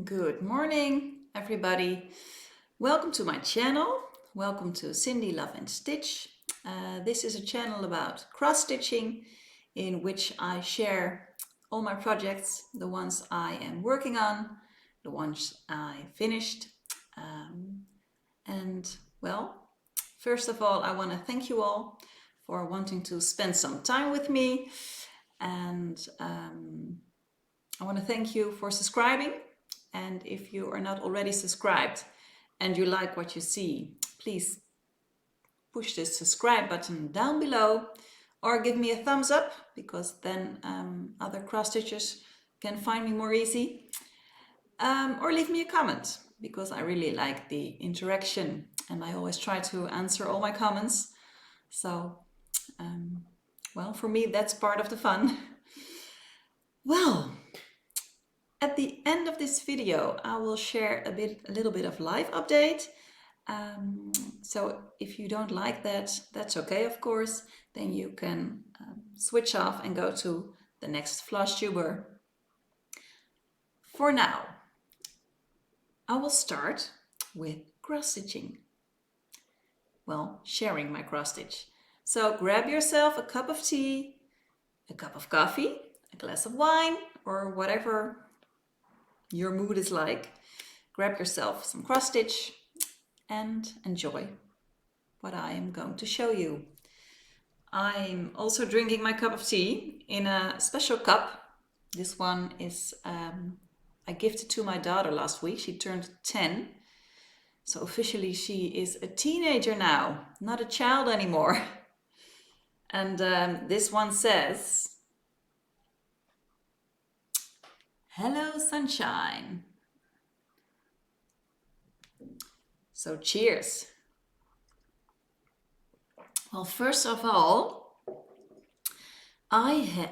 Good morning, everybody. Welcome to my channel. Welcome to Cindy Love and Stitch. This is a channel about cross-stitching in which I share all my projects, the ones I am working on, the ones I finished. Well, first of all, I want to thank you all for wanting to spend some time with me. And I want to thank you for subscribing. And if you are not already subscribed and you like what you see, please push the subscribe button down below or give me a thumbs up, because then other cross stitchers can find me more easy. Or leave me a comment, because I really like the interaction and I always try to answer all my comments. So, well, for me, that's part of the fun. Well, at the end of this video, I will share a little bit of live update. So if you don't like that, that's okay, of course. Then you can switch off and go to the next Flosstuber. For now, I will start with cross stitching. Well, sharing my cross stitch. So grab yourself a cup of tea, a cup of coffee, a glass of wine, or whatever your mood is like. Grab yourself some cross stitch and enjoy what I am going to show you. I'm also drinking my cup of tea in a special cup. This one is I gifted to my daughter last week. She turned 10. So officially she is a teenager now, not a child anymore. And this one says, "Hello, sunshine." So cheers. Well, first of all, I'm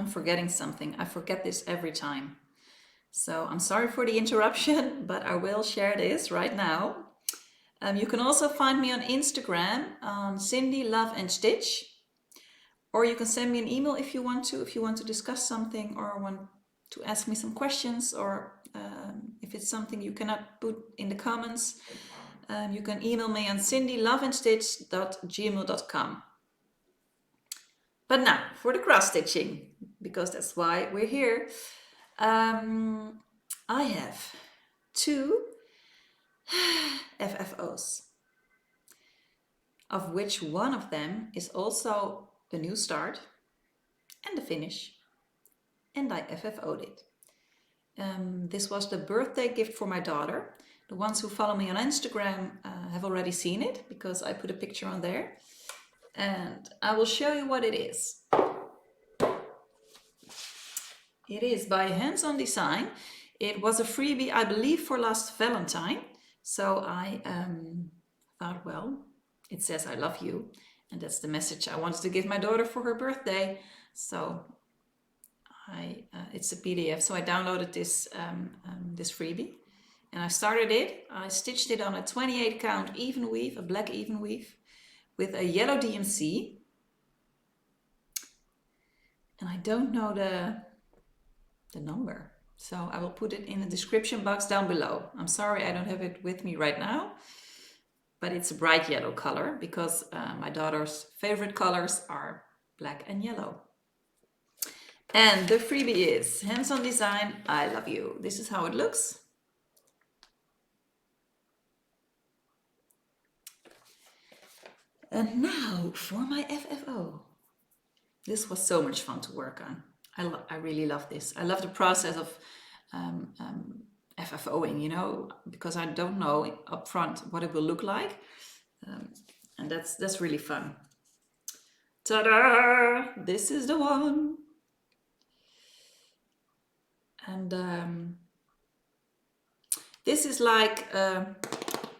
forgetting something. I forget this every time. So I'm sorry for the interruption, but I will share this right now. You can also find me on Instagram on cindyloveandstitch, or you can send me an email if you want to discuss something or want to ask me some questions, or if it's something you cannot put in the comments, you can email me on cindyloveandstitch@gmail.com. But now for the cross stitching, because that's why we're here. I have 2 FFOs, of which one of them is also a new start and a finish, and I FFO'd it. This was the birthday gift for my daughter. The ones who follow me on Instagram have already seen it, because I put a picture on there. And I will show you what it is. It is by Hands-On Design. It was a freebie, I believe, for last Valentine. So I thought, well, it says "I love you," and that's the message I wanted to give my daughter for her birthday. So it's a PDF, so I downloaded this freebie, and I started it. I stitched it on a 28 count even weave, a black even weave, with a yellow DMC. And I don't know the number, so I will put it in the description box down below. I'm sorry I don't have it with me right now, but it's a bright yellow color, because my daughter's favorite colors are black and yellow. And the freebie is Hands-On Design, I love you. This is how it looks. And now for my FFO. This was so much fun to work on. I really love this. I love the process of FFOing, you know, because I don't know up front what it will look like. And that's really fun. Ta-da! This is the one. And this is like,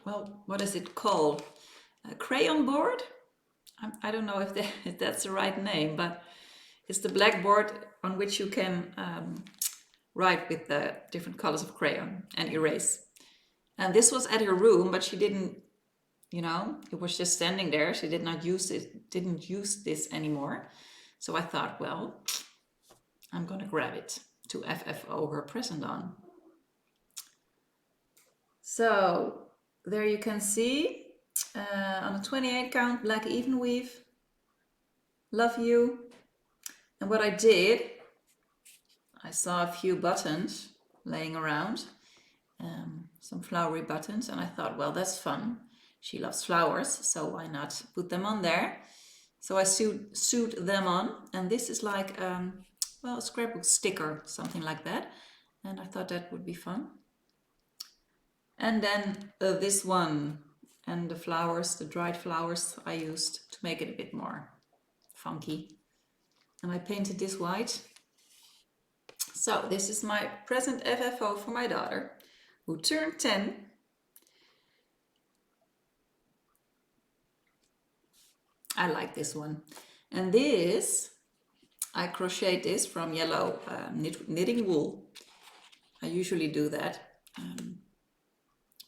well, what is it called? A crayon board? I don't know if that's the right name, but it's the blackboard on which you can write with the different colors of crayon and erase. And this was at her room, but she didn't, you know, it was just standing there. She didn't use this anymore. So I thought, well, I'm gonna grab it. to FFO her present on. So there you can see on a 28 count black even weave, love you. And what I did, I saw a few buttons laying around, some flowery buttons, and I thought, well, that's fun. She loves flowers, so why not put them on there? So I sewed them on, and this is like, well, a scrapbook sticker, something like that. And I thought that would be fun. And then this one and the flowers, the dried flowers, I used to make it a bit more funky. And I painted this white. So this is my present FFO for my daughter, who turned 10. I like this one. And this, I crochet this from yellow knitting wool. I usually do that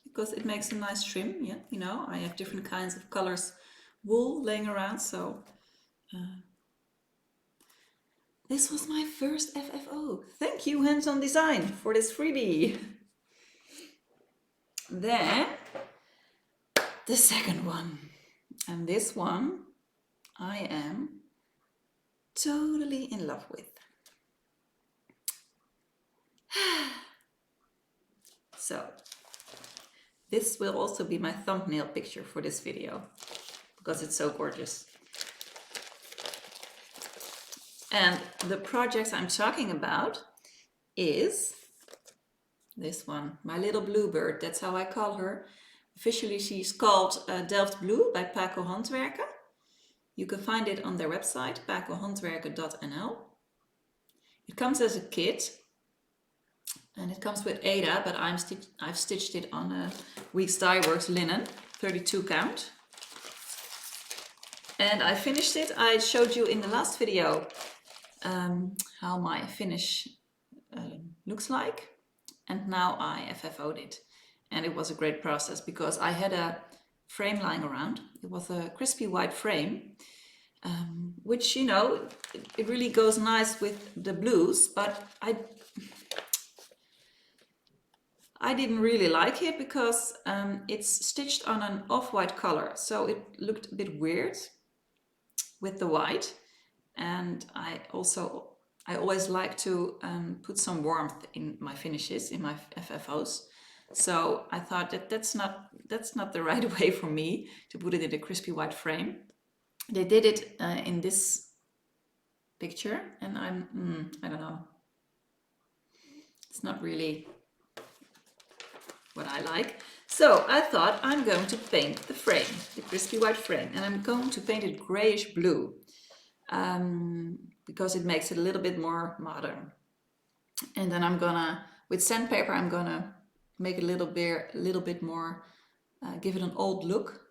because it makes a nice trim. Yeah, you know, I have different kinds of colors wool laying around, so this was my first FFO. Thank you, Hands-On Design, for this freebie. Then the second one, and this one I am totally in love with. So this will also be my thumbnail picture for this video because it's so gorgeous. And the projects I'm talking about is this one, my little bluebird. That's how I call her. Officially, she's called Delft Blue by Pako Handwerken. You can find it on their website, pakohandwerken.nl. It comes as a kit, and it comes with Ada, but I've stitched it on a Weeks Dye Works linen, 32 count. And I finished it. I showed you in the last video how my finish looks like. And now I FFO'd it. And it was a great process because I had a frame lying around. It was a crispy white frame, which, you know, it really goes nice with the blues, but I didn't really like it because it's stitched on an off-white color. So it looked a bit weird with the white. And I always like to put some warmth in my finishes, in my FFOs. So I thought that that's not the right way for me to put it in a crispy white frame. They did it in this picture, and I don't know. It's not really what I like. So I thought I'm going to paint the frame, the crispy white frame, and I'm going to paint it grayish blue. Because it makes it a little bit more modern. And then I'm gonna, with sandpaper, I'm gonna make it a little bit more, give it an old look.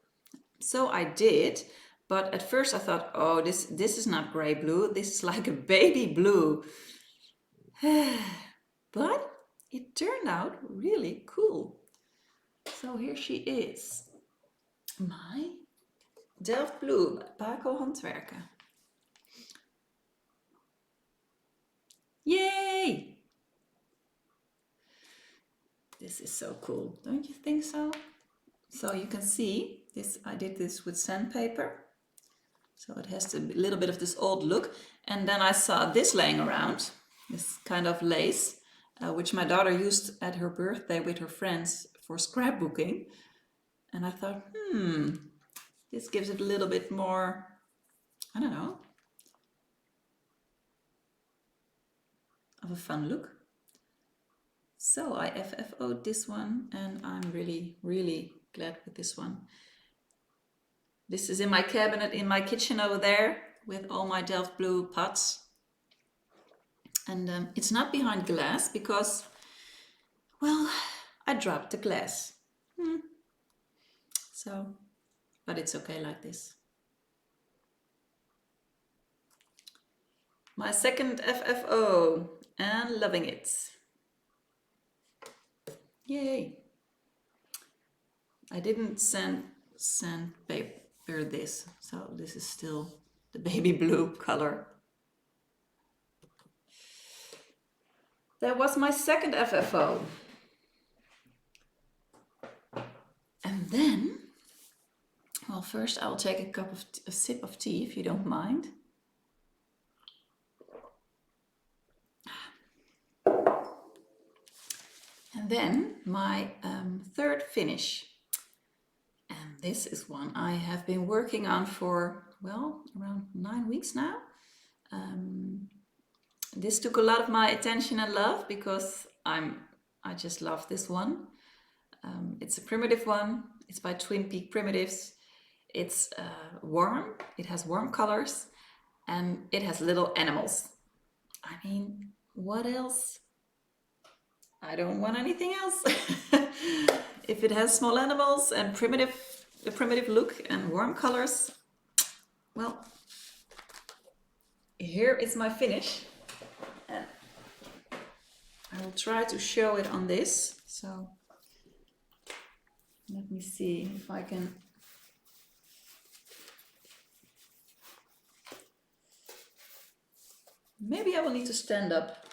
So I did, but at first I thought, oh, this is not gray blue, this is like a baby blue. But it turned out really cool. So here she is, my Delft Blue Pako Handwerken. Yay! This is so cool, don't you think so? So you can see this, I did this with sandpaper. So it has a little bit of this old look. And then I saw this laying around, this kind of lace, which my daughter used at her birthday with her friends for scrapbooking. And I thought, this gives it a little bit more, I don't know, of a fun look. So I FFO'd this one, and I'm really, really glad with this one. This is in my cabinet in my kitchen over there with all my Delft Blue pots. And it's not behind glass because, well, I dropped the glass. So, but it's okay like this. My second FFO, and loving it. Yay! I didn't sandpaper this, so this is still the baby blue color. That was my second FFO. And then, well, first I'll take a sip of tea, if you don't mind. And then my third finish. And this is one I have been working on for, well, around 9 weeks now. This took a lot of my attention and love because I just love this one. It's a primitive one. It's by Twin Peak Primitives. It's warm. It has warm colors and it has little animals. I mean, what else? I don't want anything else. If it has small animals and a primitive look and warm colors, well, here is my finish. And I will try to show it on this. So let me see if I can. Maybe I will need to stand up.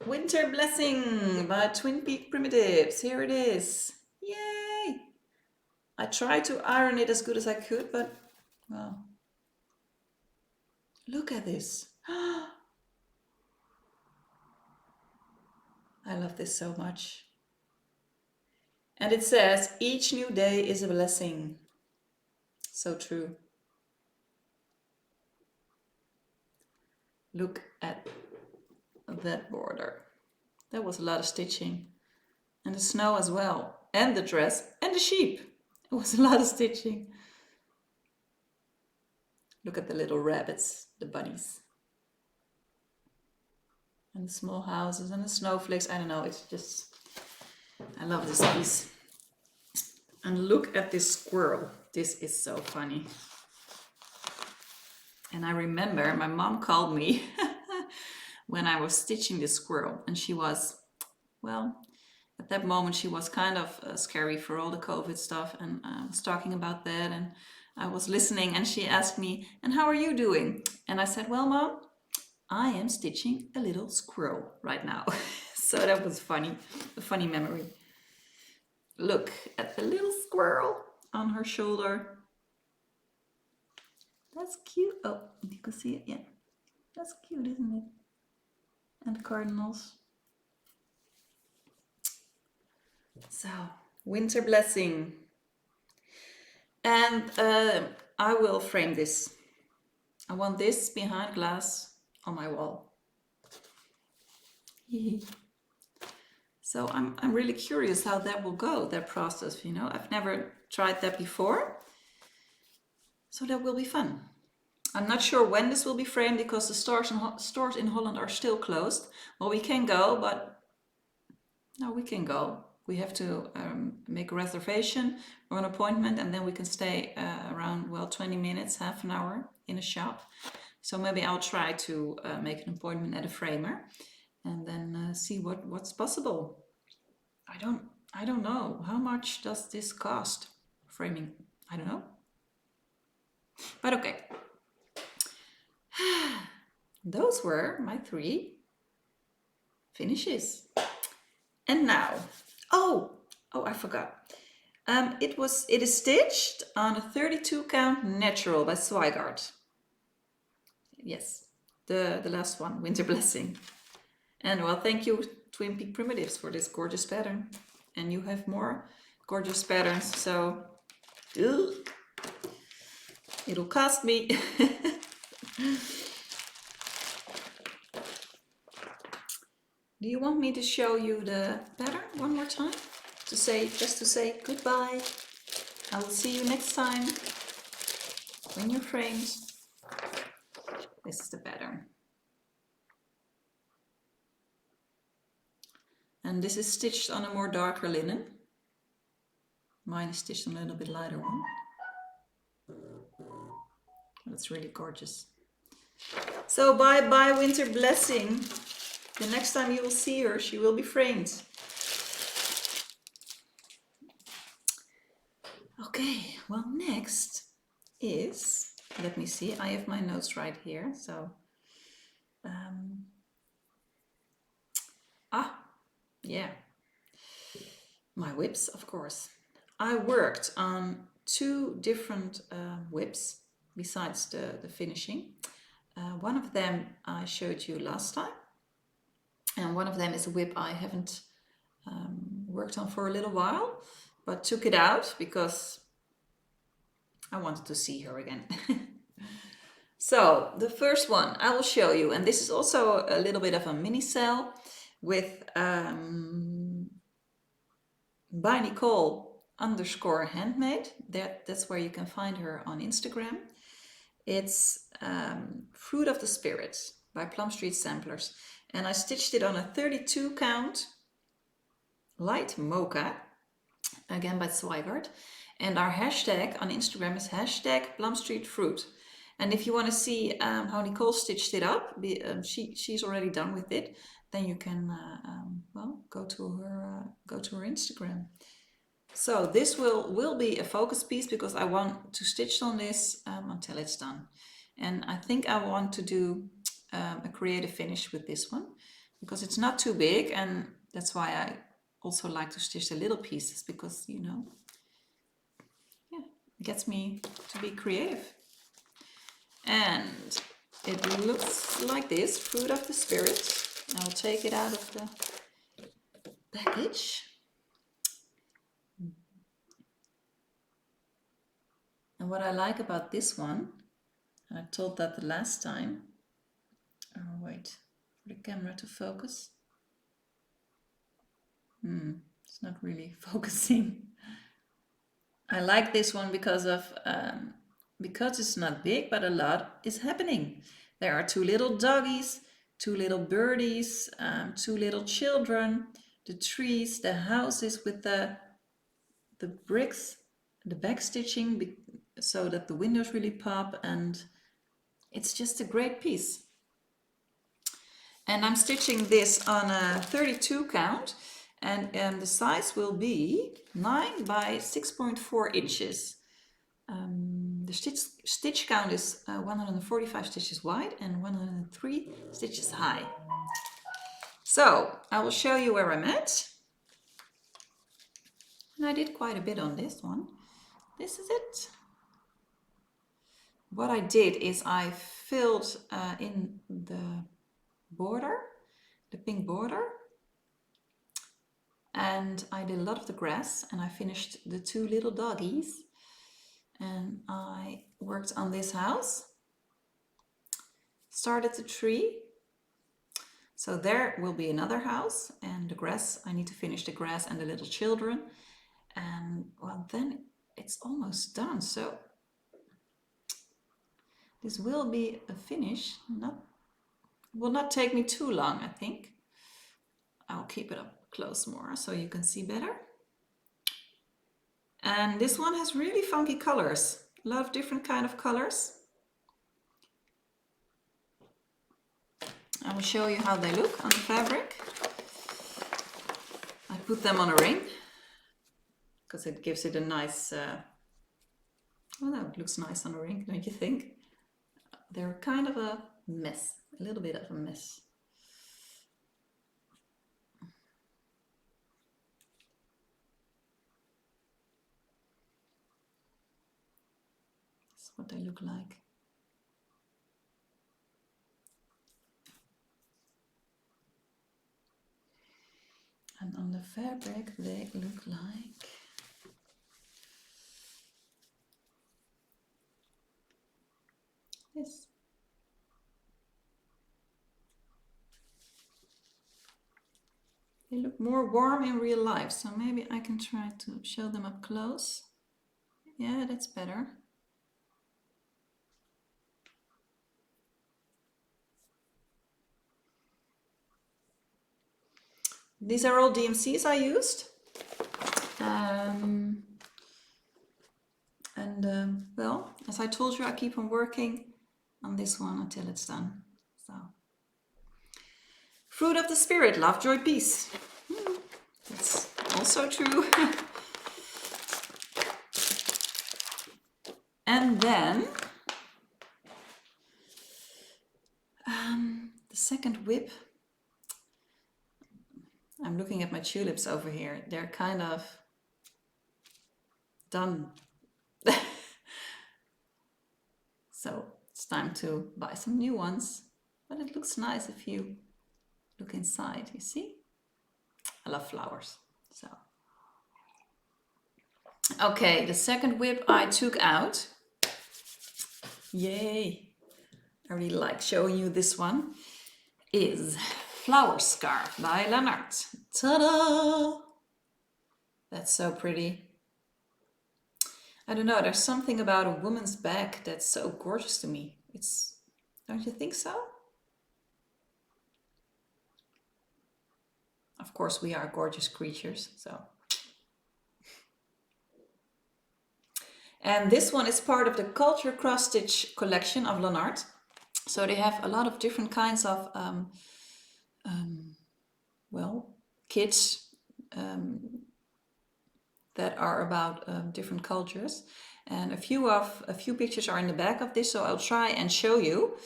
Winter Blessing by Twin Peak Primitives. Here it is. Yay! I tried to iron it as good as I could, but, well, look at this. I love this so much. And it says, each new day is a blessing. So true. Look at that border. That was a lot of stitching. And the snow as well. And the dress and the sheep. It was a lot of stitching. Look at the little rabbits, the bunnies. And the small houses and the snowflakes. I don't know, it's just, I love this piece. And look at this squirrel. This is so funny. And I remember my mom called me when I was stitching this squirrel. And she was, well, at that moment she was kind of scary for all the COVID stuff. And I was talking about that and I was listening and she asked me, and how are you doing? And I said, well, Mom, I am stitching a little squirrel right now. So that was funny, a funny memory. Look at the little squirrel on her shoulder. That's cute. Oh, you can see it, yeah. That's cute, isn't it? And the cardinals. So, Winter Blessing. And I will frame this. I want this behind glass on my wall. So I'm really curious how that will go, that process, you know. I've never tried that before. So that will be fun. I'm not sure when this will be framed because the stores in Holland are still closed. Well, we can go, but no, we can go. We have to make a reservation or an appointment and then we can stay around, well, 20 minutes, half an hour in a shop. So maybe I'll try to make an appointment at a framer and then see what's possible. I don't know. How much does this cost? Framing, I don't know. But okay. Those were my 3 finishes. And now, oh, I forgot. It is stitched on a 32 count natural by Zweigart. Yes, the last one, Winter Blessing. And well, thank you Twin Peak Primitives for this gorgeous pattern. And you have more gorgeous patterns, so it'll cost me. Do you want me to show you the pattern one more time? Just to say goodbye. I will see you next time when you're framed. This is the pattern. And this is stitched on a more darker linen. Mine is stitched on a little bit lighter one. That's really gorgeous. So bye Winter Blessing. The next time you will see her, she will be framed. Okay, well, next is, let me see, I have my notes right here. So yeah, my whips, of course. I worked on 2 different whips besides the finishing. One of them I showed you last time, and one of them is a whip I haven't worked on for a little while, but took it out because I wanted to see her again. So the first one I will show you, and this is also a little bit of a mini sale with by Nicole_handmade. That's where you can find her on Instagram. It's Fruit of the Spirit by Plum Street Samplers, and I stitched it on a 32 count light mocha, again by Swigert. And our hashtag on Instagram is #PlumStreetFruit. And if you want to see how Nicole stitched it up, she's already done with it, then you can well, go to her Instagram. So this will be a focus piece because I want to stitch on this until it's done. And I think I want to do a creative finish with this one because it's not too big, and that's why I also like to stitch the little pieces, because, you know, yeah, it gets me to be creative. And it looks like this, Fruit of the Spirit. I'll take it out of the package. And what I like about this one, and I told that the last time, oh wait for the camera to focus. It's not really focusing. I like this one because it's not big, but a lot is happening. There are 2 little doggies, 2 little birdies, 2 little children, the trees, the houses with the bricks, the back stitching so that the windows really pop, and it's just a great piece. And I'm stitching this on a 32 count, and the size will be 9 by 6.4 inches. The stitch count is 145 stitches wide and 103 stitches high. So I will show you where I'm at. And I did quite a bit on this one. This is it. What I did is I filled in the border, the pink border, and I did a lot of the grass, and I finished the 2 little doggies, and I worked on this house, started the tree. So there will be another house, and the grass, I need to finish the grass and the little children, and well, then it's almost done. So this will be a finish. Will not take me too long, I think. I'll keep it up close more so you can see better. And this one has really funky colors, a lot of different kind of colors. I will show you how they look on the fabric. I put them on a ring because it gives it a nice, well, no, it looks nice on a ring, don't you think? They're kind of a mess, a little bit of a mess. That's what they look like. And on the fabric, they look like this. They look more warm in real life, so maybe I can try to show them up close. Yeah, that's better. These are all DMCs I used. Well, as I told you, I keep on working on this one until it's done. So, Fruit of the Spirit, love, joy, peace. That's also true. And then the second whip. I'm looking at my tulips over here. They're kind of done. So it's time to buy some new ones. But it looks nice if you look inside, you see? I love flowers. So okay, the second whip I took out. Yay! I really like showing you this one. Is Flowerscarf by Lanarte. Ta-da! That's so pretty. I don't know, there's something about a woman's back that's so gorgeous to me. Don't you think so? Of course, we are gorgeous creatures, so. And this one is part of the ColoradoCrossStitch collection of Lanarte. So they have a lot of different kinds of, kits that are about different cultures. And a few pictures are in the back of this, so I'll try and show you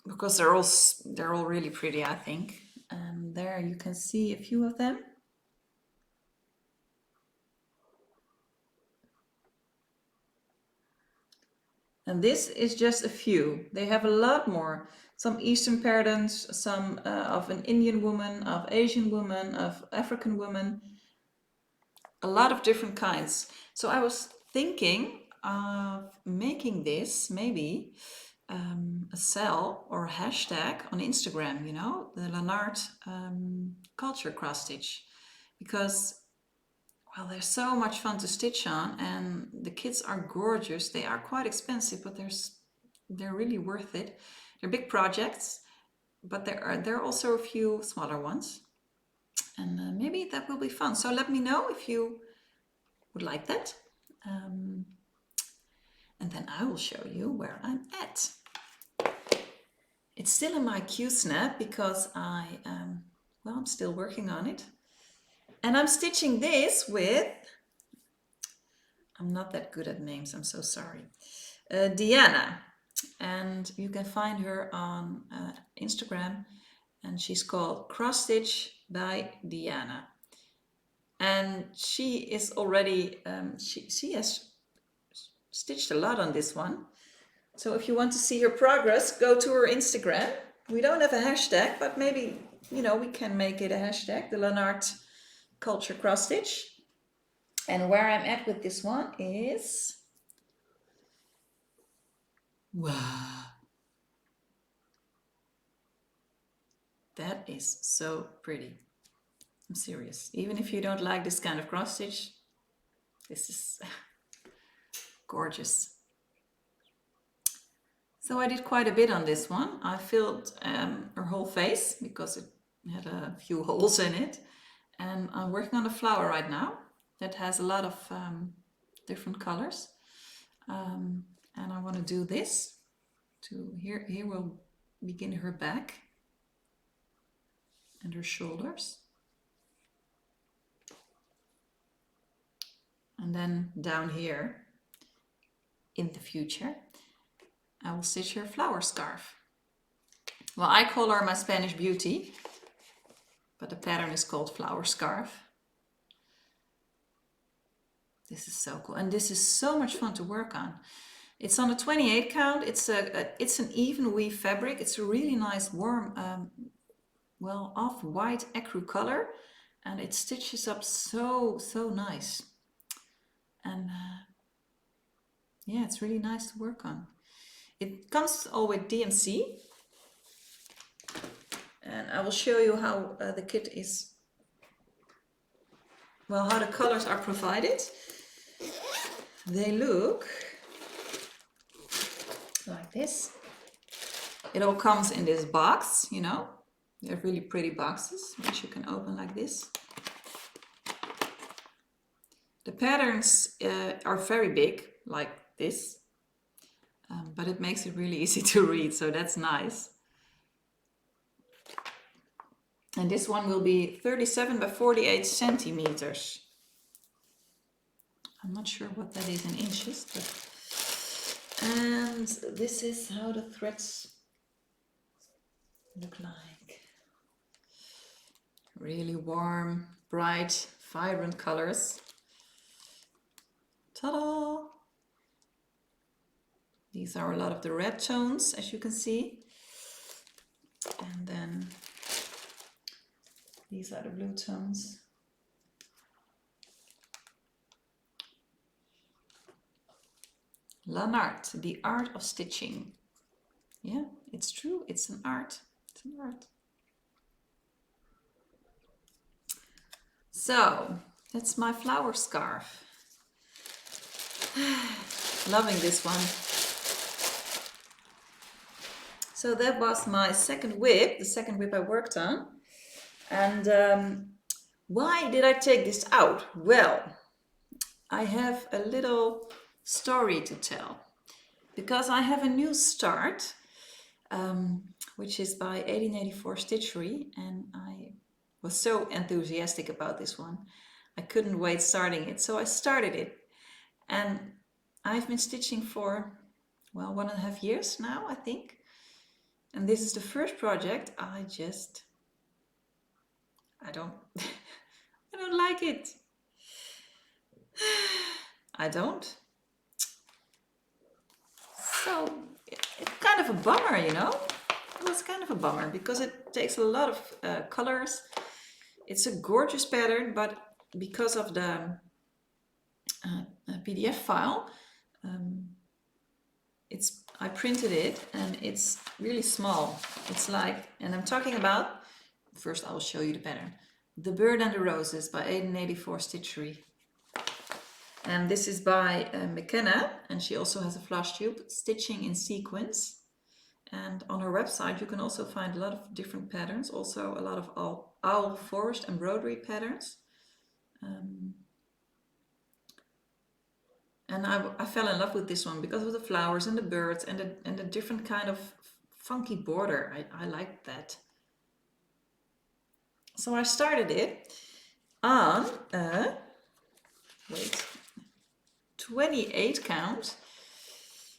because they're all really pretty, I think. And there you can see a few of them. And this is just a few. They have a lot more. Some Eastern patterns, some of an Indian woman, of Asian woman, of African woman. A lot of different kinds. So I was thinking of making this maybe a sell or a hashtag on Instagram, you know, the Lanarte Culture cross stitch, because well, they're so much fun to stitch on, and the kits are gorgeous. They are quite expensive, but they're really worth it. They're big projects, but there are also a few smaller ones, and maybe that will be fun. So let me know if you would like that, and then I will show you where I'm at. It's still in my Q-snap because I'm still working on it. And I'm stitching this with, I'm not that good at names, I'm so sorry, Diana. And you can find her on Instagram, and she's called Cross Stitch by Diana. And she is already, she has stitched a lot on this one. So if you want to see her progress, go to her Instagram. We don't have a hashtag, but maybe, you know, we can make it a hashtag, the Lanarte Culture cross stitch. And where I'm at with this one is, wow, that is so pretty. I'm serious. Even if you don't like this kind of cross stitch, this is gorgeous. So I did quite a bit on this one. I filled her whole face because it had a few holes in it. And I'm working on a flower right now that has a lot of different colors. And I want to do this. Here we'll begin her back and her shoulders. And then down here, in the future, I will stitch her Flowerscarf. Well, I call her my Spanish beauty, but the pattern is called Flowerscarf. This is so cool, and this is so much fun to work on. It's on a 28 count. It's an even weave fabric. It's a really nice warm, off-white ecru color, and it stitches up so nice. And yeah, it's really nice to work on. It comes all with DMC, and I will show you how the kit is, well, how the colors are provided. They look like this. It all comes in this box, you know. They're really pretty boxes, which you can open like this. The patterns are very big, like this, but it makes it really easy to read, so that's nice. And this one will be 37 by 48 centimeters. I'm not sure what that is in inches, but... And this is how the threads look like. Really warm, bright, vibrant colors. Ta-da! These are a lot of the red tones, as you can see. And then these are the blue tones. Lanarte, the art of stitching. Yeah, it's true, it's an art. It's an art. So, that's my Flowerscarf. Loving this one. So that was my second whip, the second whip I worked on. And why did I take this out? Well, I have a little story to tell. Because I have a new start, which is by 1884 Stitchery, and I was so enthusiastic about this one. I couldn't wait starting it, so I started it. And I've been stitching for, well, 1.5 years now, I think. And this is the first project I don't I don't like it. I don't. So it's kind of a bummer, you know. It was kind of a bummer because it takes a lot of colors. It's a gorgeous pattern, but because of the PDF file, I printed it and it's really small. It's like, and I'm talking about, first I will show you the pattern. The Bird and the Roses by 1884 Stitchery. And this is by McKenna, and she also has a Flosstube, Stitching in Sequence. And on her website you can also find a lot of different patterns, also a lot of owl forest embroidery patterns. And I fell in love with this one because of the flowers and the birds and the different kind of funky border. I liked that. So I started it on 28 count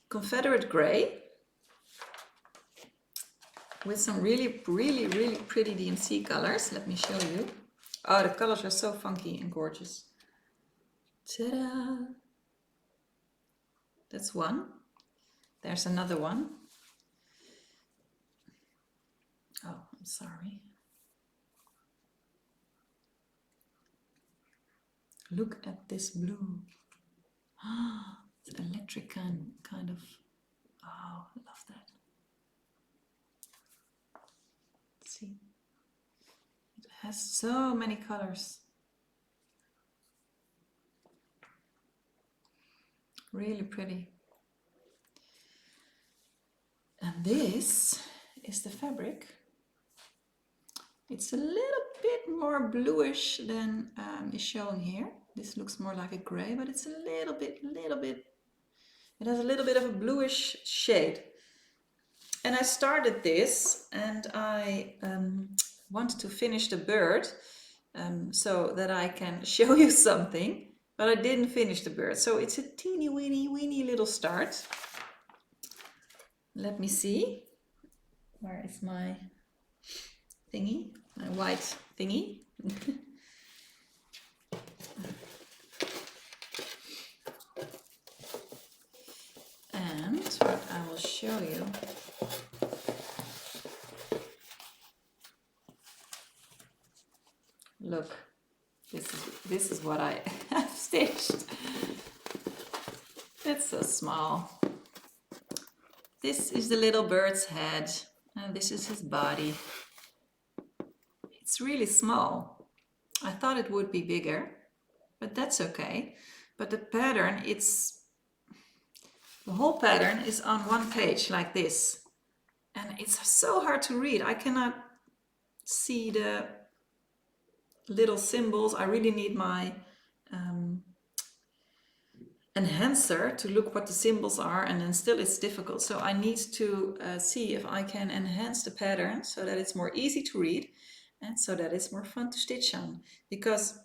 confederate gray with some really pretty DMC colors. Let me show you. Oh, the colors are so funky and gorgeous. Ta-da! That's one. There's another one. Oh, I'm sorry. Look at this blue. Ah, it's electric kind of. Oh, I love that. See, it has so many colors. Really pretty. And this is the fabric. It's a little bit more bluish than is shown here. This looks more like a gray, but it's a little bit, it has a little bit of a bluish shade. And I started this and I wanted to finish the bird so that I can show you something, but I didn't finish the bird. So it's a teeny weeny little start. Let me see. Where is my thingy? My white thingy. And what I will show you. Look, this is what I have stitched. It's so small. This is the little bird's head, and this is his body. It's really small. I thought it would be bigger, but that's okay. But the pattern, the whole pattern is on one page like this. And it's so hard to read. I cannot see the little symbols. I really need my enhancer to look what the symbols are, and then still it's difficult. So I need to see if I can enhance the pattern so that it's more easy to read and so that it's more fun to stitch on. Because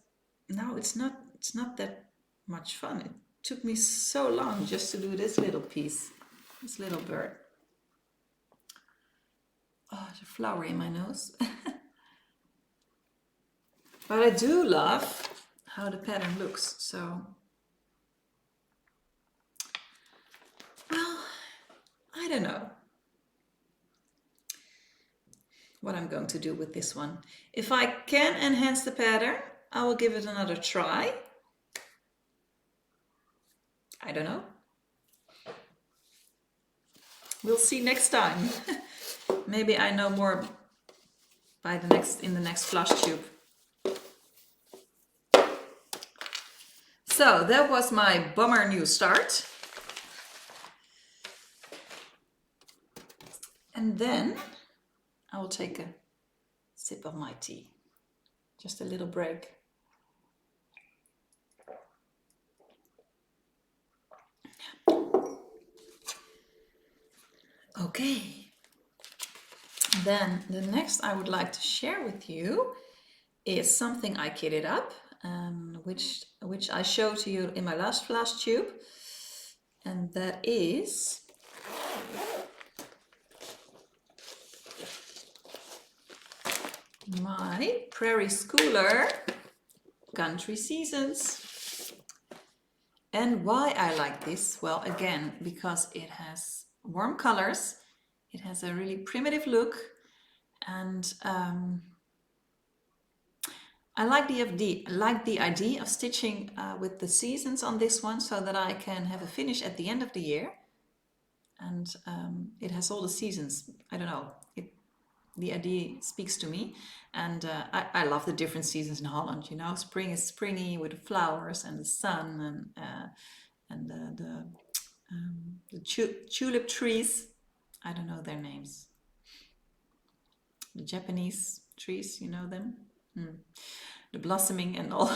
now it's not that much fun. It took me so long just to do this little piece, this little bird. Oh, there's a flower in my nose. But I do love how the pattern looks, so, well, I don't know what I'm going to do with this one. If I can enhance the pattern, I will give it another try. I don't know. We'll see next time. Maybe I know more by in the next Flosstube. So that was my bummer new start. And then I will take a sip of my tea. Just a little break. Okay. Then the next I would like to share with you is something I kitted up, which I showed to you in my last Flosstube, and that is my Prairie Schooler Country Seasons. And why I like this? Well, again, because it has warm colors, it has a really primitive look, and I like the idea of stitching with the seasons on this one, so that I can have a finish at the end of the year. And it has all the seasons. I don't know. The idea speaks to me, and I love the different seasons in Holland. You know, spring is springy with the flowers and the sun, and the tulip trees. I don't know their names. The Japanese trees, you know them. The blossoming and all.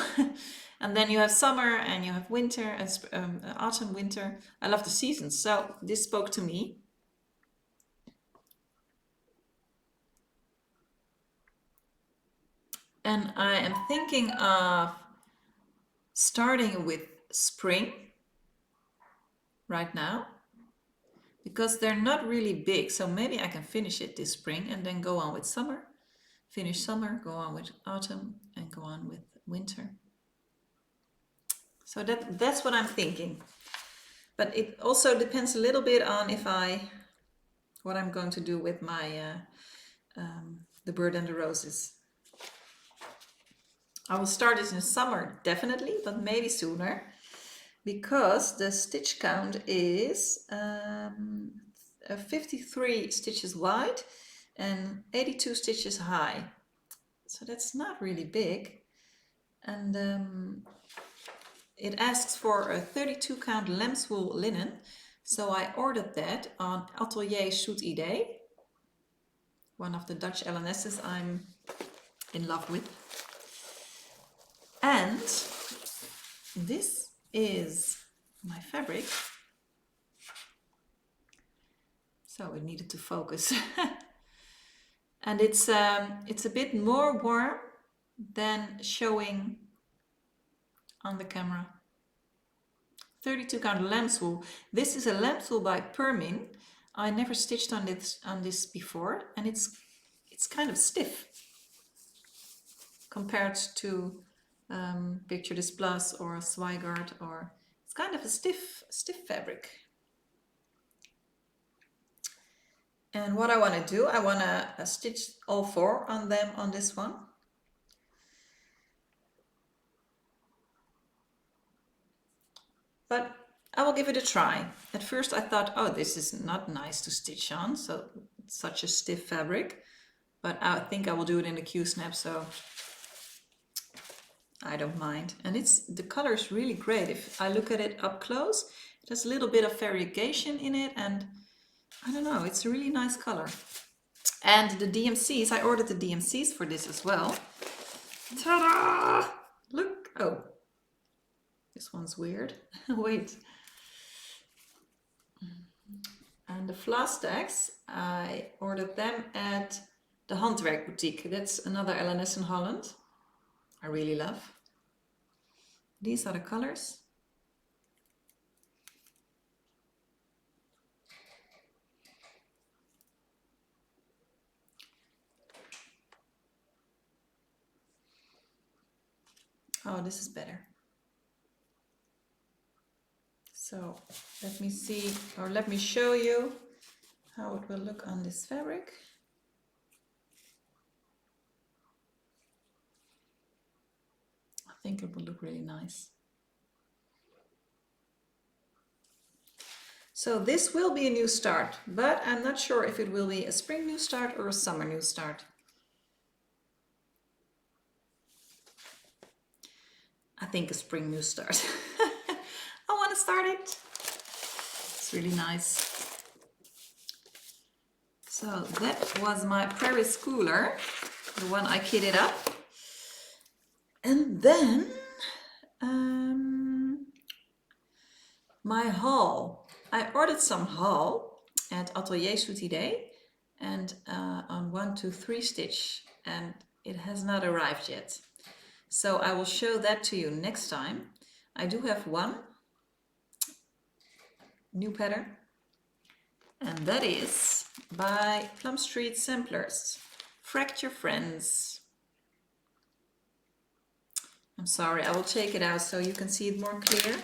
And then you have summer and you have winter, autumn, winter. I love the seasons, so this spoke to me. And I am thinking of starting with spring right now, because they're not really big, so maybe I can finish it this spring and then go on with summer, finish summer, go on with autumn, and go on with winter. So that's what I'm thinking. But it also depends a little bit on what I'm going to do with my the Bird and the Roses. I will start it in summer, definitely, but maybe sooner, because the stitch count is 53 stitches wide and 82 stitches high. So that's not really big. And it asks for a 32 count lambswool linen. So I ordered that on Atelier Shoot Idee, one of the Dutch LNS's I'm in love with. And this is my fabric. So it needed to focus. And it's a bit more warm than showing on the camera. 32 count lambswool. This is a lambswool by Permin. I never stitched on this before, and it's kind of stiff compared to Picture This Plus or Zweigart, or it's kind of a stiff fabric. And what I want to do, I want to stitch all four on them on this one. But I will give it a try. At first I thought, oh, this is not nice to stitch on, so it's such a stiff fabric. But I think I will do it in the Q-snap, so I don't mind. And the color is really great. If I look at it up close, it has a little bit of variegation in it, and I don't know, it's a really nice color. And the DMCs, I ordered the DMCs for this as well. Ta-da! Look, oh, this one's weird. Wait. And the floss tags, I ordered them at the Handwerken boutique. That's another LNS in Holland. I really love. These are the colors. Oh, this is better. So let me see, or let me show you how it will look on this fabric. I think it will look really nice. So this will be a new start, but I'm not sure if it will be a spring new start or a summer new start. I think a spring new start. I want to start it. It's really nice. So that was my Prairie Schooler, the one I kitted up. And then my haul. I ordered some haul at Atelier Soutidé and on 1, 2, 3 stitch, and it has not arrived yet. So I will show that to you next time. I do have one new pattern, and that is by Plum Street Samplers, Fracture Friends. I'm sorry, I will take it out so you can see it more clear.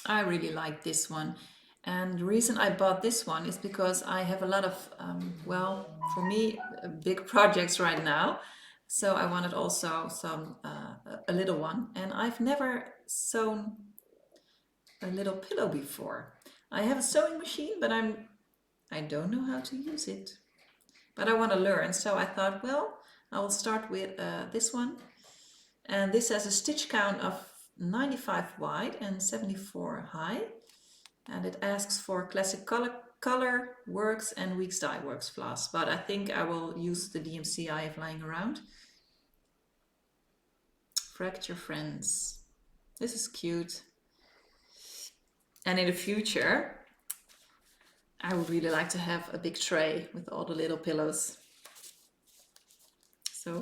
I really like this one, and the reason I bought this one is because I have a lot of, well, for me, big projects right now. So I wanted also some, a little one, and I've never sewn a little pillow before. I have a sewing machine, but I don't know how to use it. But I want to learn, so I thought, well, I will start with this one. And this has a stitch count of 95 wide and 74 high. And it asks for classic color works and weeks dye works floss. But I think I will use the DMC I have lying around. Fracture Friends. This is cute. And in the future, I would really like to have a big tray with all the little pillows. So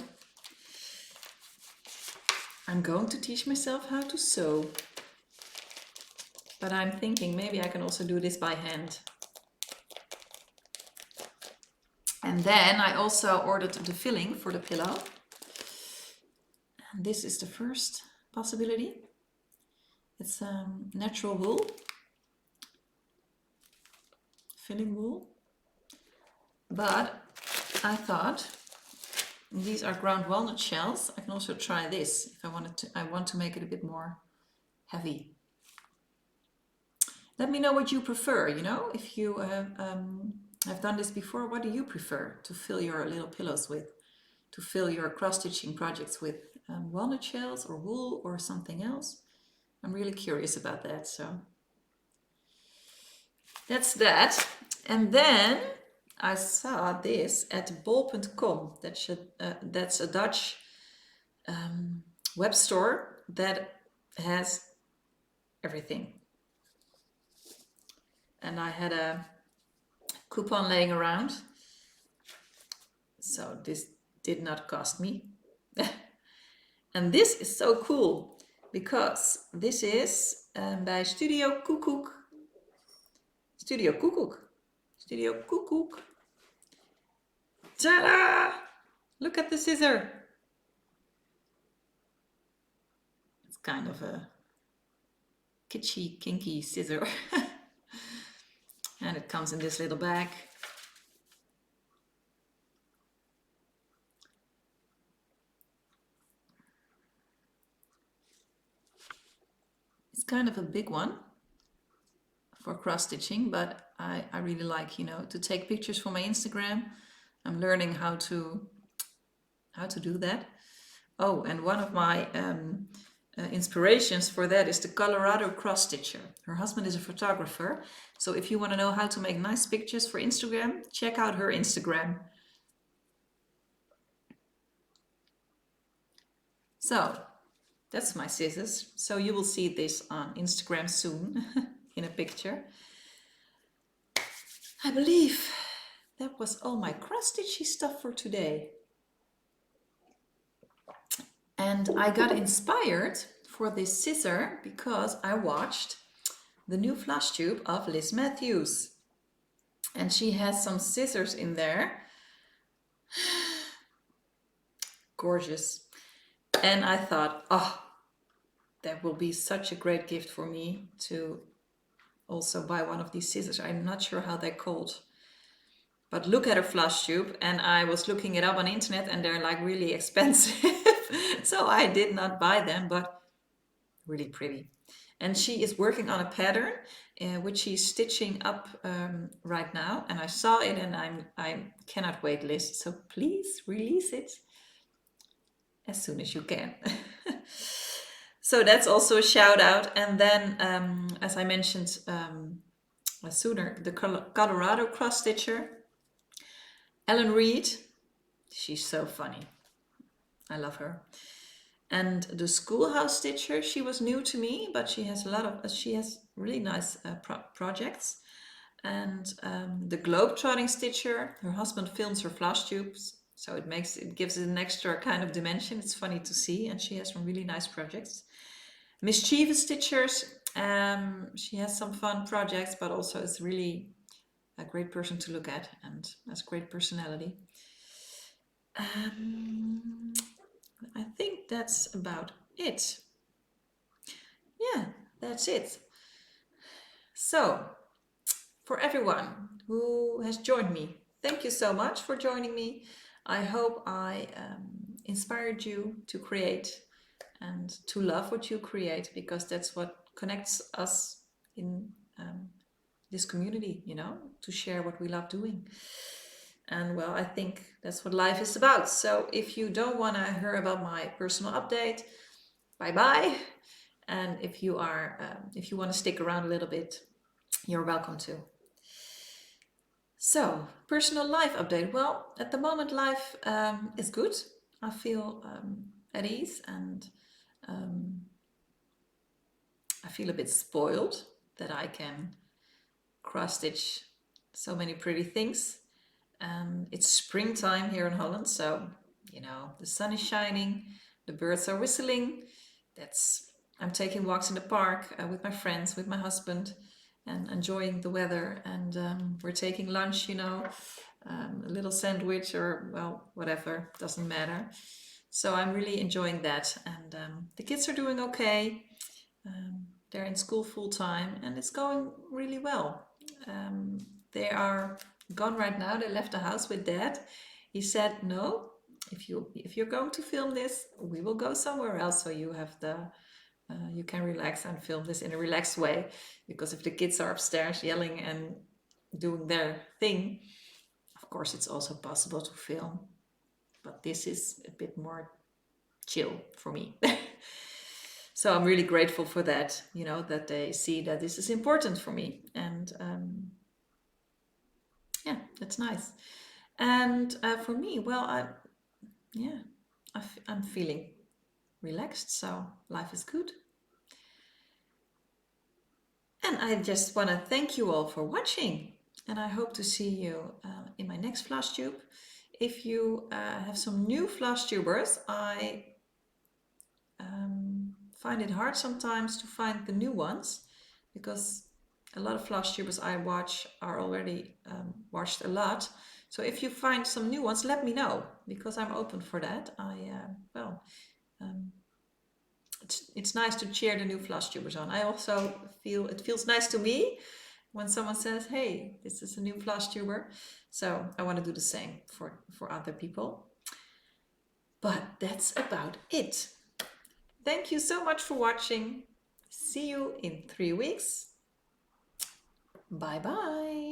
I'm going to teach myself how to sew. But I'm thinking maybe I can also do this by hand. And then I also ordered the filling for the pillow. And this is the first possibility. It's natural wool. Filling wool. But I thought these are ground walnut shells. I can also try this if I want to make it a bit more heavy. Let me know what you prefer, you know, if you have done this before. What do you prefer to fill your little pillows with? To fill your cross-stitching projects with walnut shells or wool or something else? I'm really curious about that, so that's that. And then I saw this at bol.com. That's a Dutch web store that has everything. And I had a coupon laying around, so this did not cost me. And this is so cool because this is by Studio Koekoek. Studio Koekoek. Studio Koekoek. Ta-da! Look at the scissor. It's kind of a kitschy, kinky scissor. And it comes in this little bag. It's kind of a big one for cross stitching, but I really like, you know, to take pictures for my Instagram. I'm learning how to do that. Oh, and one of my inspirations for that is the ColoradoCrossStitcher. Her husband is a photographer, so if you want to know how to make nice pictures for Instagram, check out her Instagram. So that's my scissors. So you will see this on Instagram soon in a picture. I believe that was all my cross-stitchy stuff for today. And I got inspired for this scissor because I watched the new Flosstube of Liz Matthews. And she has some scissors in there Gorgeous. And I thought, oh, that will be such a great gift for me to also buy one of these scissors. I'm not sure how they're called. But look at her Flosstube, and I was looking it up on internet and they're like really expensive. So I did not buy them, but really pretty. And she is working on a pattern which she's stitching up right now. And I saw it and I cannot wait, Liz. So please release it as soon as you can. So that's also a shout out. And then, as I mentioned sooner, the ColoradoCrossStitcher, Ellen Reid. She's so funny. I love her. And the Schoolhouse Stitcher, she was new to me, but she has she has really nice projects. And the Globetrotting Stitcher, her husband films her Flosstubes, so it gives it an extra kind of dimension. It's funny to see, and she has some really nice projects. Mischievous Stitchers, she has some fun projects, but also is really a great person to look at and has great personality. I think that's about it. Yeah, that's it. So, for everyone who has joined me, thank you so much for joining me. I hope I inspired you to create and to love what you create, because that's what connects us in this community, you know, to share what we love doing. And well, I think that's what life is about. So if you don't want to hear about my personal update, bye-bye. And if you want to stick around a little bit, you're welcome to. So, personal life update. Well, at the moment, life is good. I feel at ease, and I feel a bit spoiled that I can cross stitch so many pretty things. It's springtime here in Holland, so you know, the sun is shining, the birds are whistling. I'm taking walks in the park with my friends, with my husband, and enjoying the weather. And we're taking lunch, you know, a little sandwich or, well, whatever, doesn't matter. So I'm really enjoying that. And the kids are doing okay. They're in school full time, and it's going really well. They are gone right now. They left the house with Dad. He said, no, if you're going to film this, we will go somewhere else, so you have you can relax and film this in a relaxed way, because if the kids are upstairs yelling and doing their thing, of course it's also possible to film, but this is a bit more chill for me. So I'm really grateful for that, you know, that they see that this is important for me. And yeah, that's nice. And for me, well, I'm feeling relaxed, so life is good. And I just want to thank you all for watching, and I hope to see you in my next Flosstube. If you have some new Flosstubers, I find it hard sometimes to find the new ones, because a lot of Flosstubers I watch are already watched a lot. So if you find some new ones, let me know, because I'm open for that. It's nice to cheer the new Flosstubers on. I also feel it feels nice to me when someone says, hey, this is a new Flosstuber. So I want to do the same for other people. But that's about it. Thank you so much for watching. See you in 3 weeks. Bye bye.